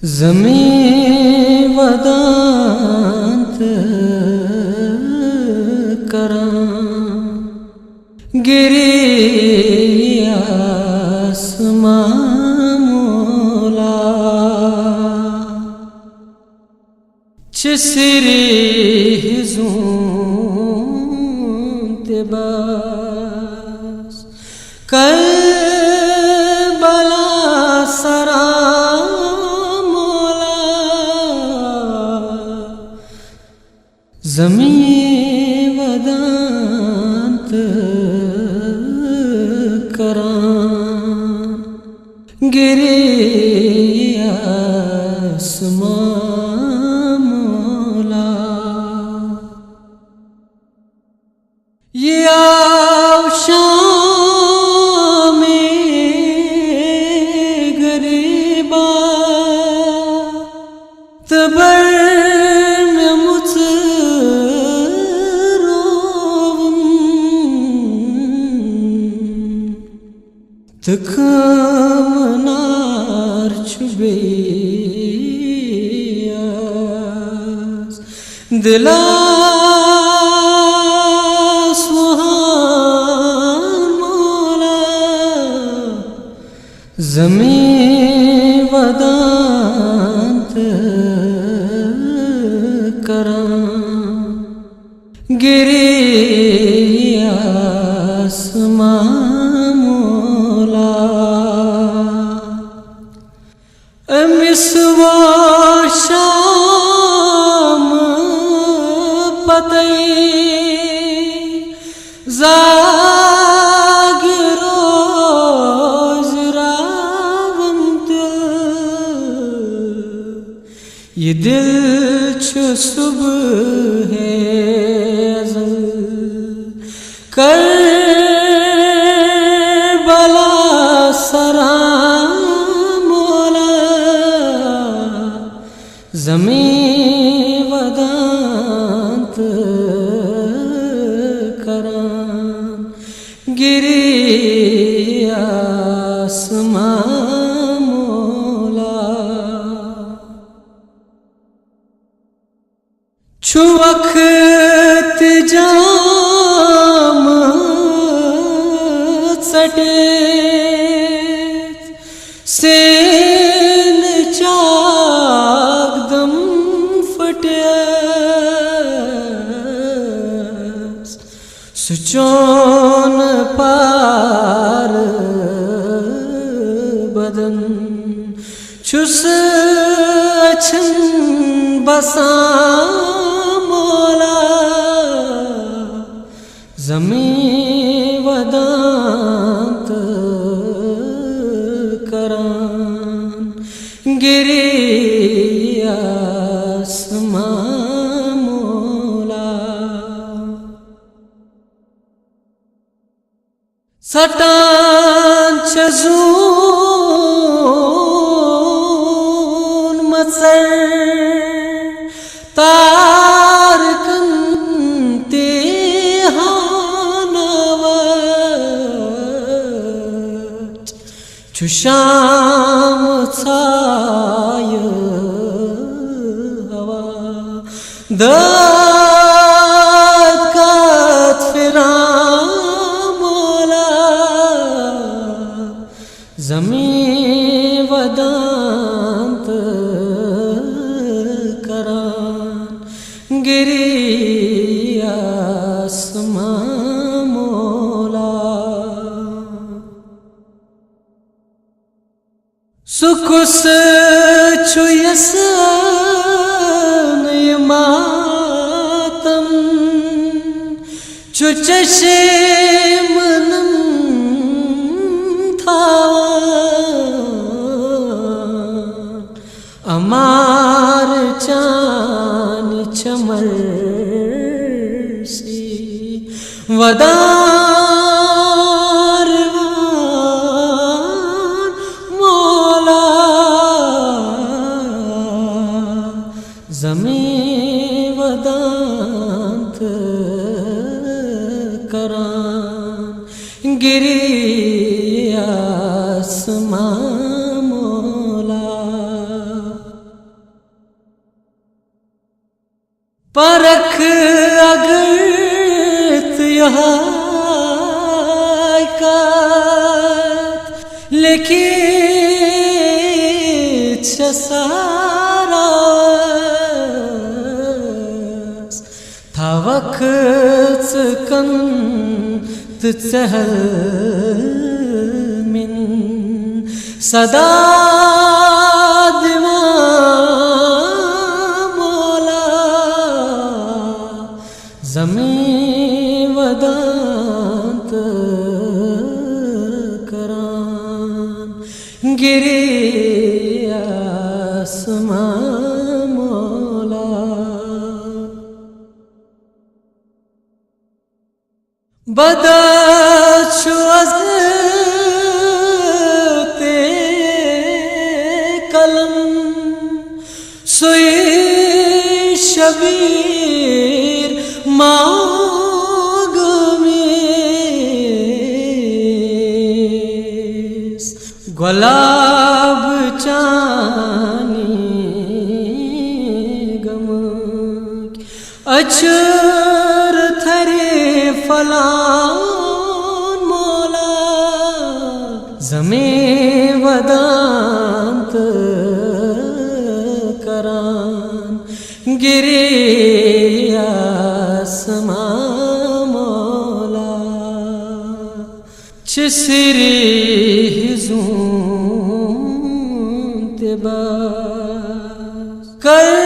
ज़मीं वदांत करां गिरी आसमां मोला चिसरी हिज़ूं ते बस कल बला सरा ज़मीं वदांत करां गिरी आसमां मोला ये शामे गरीबा तबर तखमनार छुबेयास दिलास वहान मोला ज़मीं वदांत करां गिरी आसमां मिसवा शाम पतई जागिरोज रावंत ये दिल छु सुबह है अज़ल कर बला सरा ज़मीं वदांत करां गिरी आसमां मोला छु वक्त जाम सटे से सुचोन पार बदन छुस अछन बसां मोला ज़मीं वदांत करां गिरी आसमां सटान चजून मसर तारकन ते हानवत चुशाम छाय हवा दत कत फिरां ज़मीं वदांत करां गिरी आसमां मोला सुकुस छु यसन मातम छु चशे मनम अमार चान चमर सी वदार मोला ज़मीं वदांत करां गिरी आसमां मोला। लेकिन सारास था वक्त कंत चहल मिन सदा दिवा मौला ज़मीं वदांत करान गिरी आसमां मौला बदशु ते कलम सुई शबीर मांग में गुलाब चानी गमक अचर थरे फलान मौला ज़मीं वदांत करान गिरी आसमां मौला चिसरी हिज़ूं ते बाज़ कर